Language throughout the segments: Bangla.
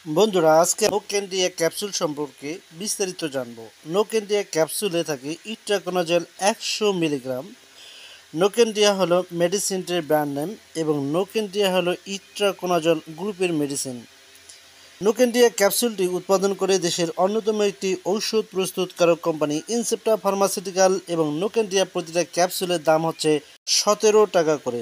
বন্ধুরা, আজকে নোকেন্ডিয়া ক্যাপসুল সম্পর্কে বিস্তারিত জানবো। নোকেন্ডিয়া ক্যাপসুলে থাকে ইট্রাকোনাজল 100 মিলিগ্রাম। নোকেন্ডিয়া হলো মেডিসিনটির ব্র্যান্ড নেম এবং নোকেন্ডিয়া হলো ইট্রাকোনাজল গ্রুপের মেডিসিন। নোকেন্ডিয়া ক্যাপসুলটি উৎপাদন করে দেশের অন্যতম একটি ঔষধ প্রস্তুতকারক কোম্পানি ইনসেপ্টা ফার্মাসিউটিক্যাল এবং নোকেন্ডিয়া প্রতিটা ক্যাপসুলের দাম হচ্ছে 17 টাকা করে।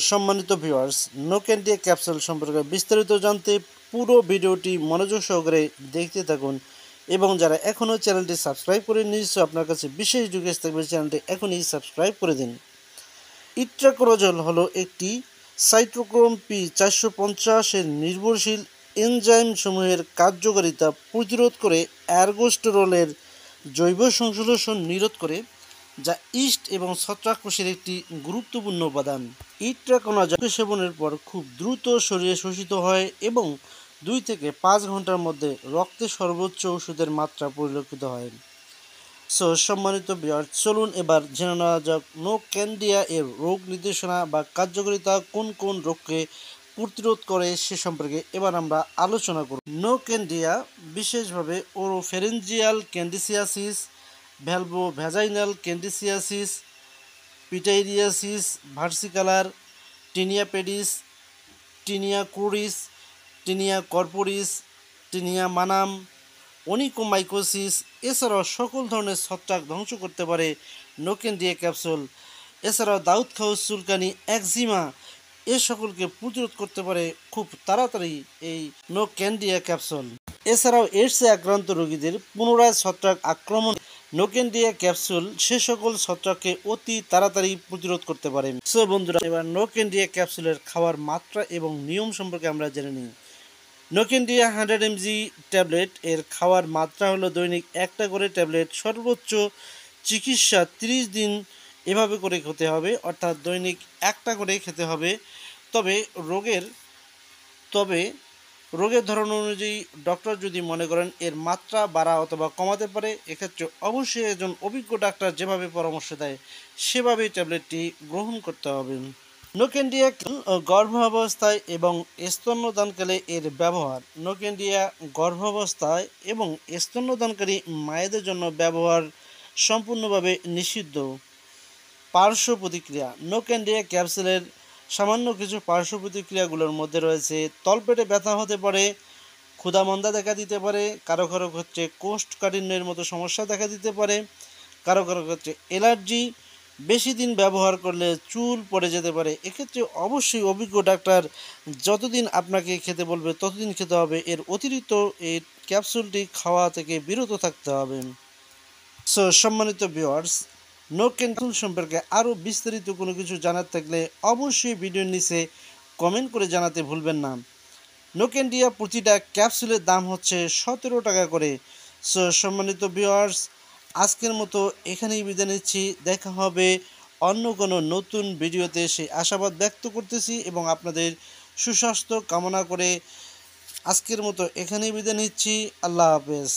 সম্মানিত ভিউয়ার্স, নোকেন্ডিয়া ক্যাপসুল সম্পর্কে বিস্তারিত জানতে পুরো ভিডিওটি মনোযোগ সহকারে দেখতে থাকুন এবং যারা এখনও চ্যানেলটি সাবস্ক্রাইব করেননি, আপনার কাছে বিশেষ রিকোয়েস্ট থাকবে চ্যানেলটি এখনই সাবস্ক্রাইব করে দিন। ইট্রাকোনাজল হলো একটি সাইটোক্রোম P450 এর নির্ভরশীল এনজাইম সমূহের কার্যকারিতা প্রতিরোধ করে অ্যারগোস্টেরলের জৈব সংশ্লেষণ নিরোধ করে, যা ইস্ট এবং ছত্রাক কোষের একটি গুরুত্বপূর্ণ উপাদান। ইট্রাকোনাজল সেবনের পর খুব দ্রুত শরীরে শোষিত হয় এবং 2 থেকে 5 ঘন্টার মধ্যে রক্তে সর্বোচ্চ ওষুধের মাত্রা পরিলক্ষিত হয়। সম্মানিত ভিউয়ার্স, চলুন এবার জেনে নেওয়া যাক নোকেন্ডিয়া এর রোগ নির্দেশনা বা কার্যকারিতা কোন কোন রোগকে প্রতিরোধ করে সে সম্পর্কে এবার আমরা আলোচনা করব। নোকেন্ডিয়া বিশেষভাবে oropharyngeal candidiasis, vaginal candidiasis, pityriasis versicolor, tinea pedis, tinea cruris, tinea corporis, tinea manuum, onychomycosis এছাড়াও সকল ধরনের ছত্রাক ধ্বংস করতে পারে নোকেন্ডিয়া ক্যাপসুল। এছাড়াও দাউদ খাউস, চুলকানি, একজিমা এ সকলকে প্রতিরোধ করতে পারে খুব তাড়াতাড়ি এই নোকেন্ডিয়া ক্যাপসুল। এছাড়াও এইডসে আক্রান্ত রোগীদের পুনরায় ছত্রাক আক্রমণ নোকেন্ডিয়া ক্যাপসুল সে সকল ছত্রাককে অতি তাড়াতাড়ি প্রতিরোধ করতে পারে। বন্ধুরা, এবার নোকেন্ডিয়া ক্যাপসুলের খাওয়ার মাত্রা এবং নিয়ম সম্পর্কে আমরা জেনে নিই। নোকেন্ডিয়া 100 mg ট্যাবলেট এর খাওয়ার মাত্রা হলো দৈনিক একটা করে ট্যাবলেট, সর্বোচ্চ চিকিৎসা 30 দিন এভাবে করে খেতে হবে, অর্থাৎ দৈনিক একটা করে খেতে হবে। তবে রোগের ধরন অনুযায়ী ডক্টর যদি মনে করেন এর মাত্রা বাড়া অথবা কমাতে পারে, এক্ষেত্রে অবশ্যই একজন অভিজ্ঞ ডাক্তার যেভাবে পরামর্শ দেয় সেভাবেই ট্যাবলেটটি গ্রহণ করতে হবে। নোকেন্ডিয়া গর্ভাবস্থায় এবং স্তন্যদানকালে এর ব্যবহার। নোকেন্ডিয়া গর্ভাবস্থায় এবং স্তন্যদানকারী মায়েদের জন্য ব্যবহার সম্পূর্ণভাবে নিষিদ্ধ। পার্শ্ব প্রতিক্রিয়া। নোকেন্ডিয়া ক্যাপসুলের সামান্য কিছু পার্শ্ব প্রতিক্রিয়াগুলোর মধ্যে রয়েছে তলপেটে ব্যথা হতে পারে, ক্ষুধামন্দা দেখা দিতে পারে, কারো কারো ক্ষেত্রে কোষ্ঠকাঠিন্যের মতো সমস্যা দেখা দিতে পারে, কারো কারো ক্ষেত্রে অ্যালার্জি, বেশি দিন ব্যবহার করলে চুল পড়ে যেতে পারে। এক্ষেত্রে অবশ্যই অভিজ্ঞ ডাক্তার যতদিন আপনাকে খেতে বলবে ততদিন খেতে হবে, এর অতিরিক্ত এই ক্যাপসুলটি খাওয়া থেকে বিরত থাকতে হবে। সম্মানিত ভিউয়ার্স, নোকেন্ডিয়া সম্পর্কে আরও বিস্তারিত কোনো কিছু জানার থাকলে অবশ্যই ভিডিওর নিচে কমেন্ট করে জানাতে ভুলবেন না। নোকেন্ডিয়া প্রতিটা ক্যাপসুলের দাম হচ্ছে 17 টাকা করে। সম্মানিত ভিউয়ার্স, আজকের মতো এখানেই বিদায় নিচ্ছি। দেখা হবে অন্য কোনো নতুন ভিডিওতে, সেই আশাবাদ ব্যক্ত করতেছি এবং আপনাদের সুস্বাস্থ্য কামনা করে আজকের মতো এখানেই বিদায় নিচ্ছি। আল্লাহ হাফেজ।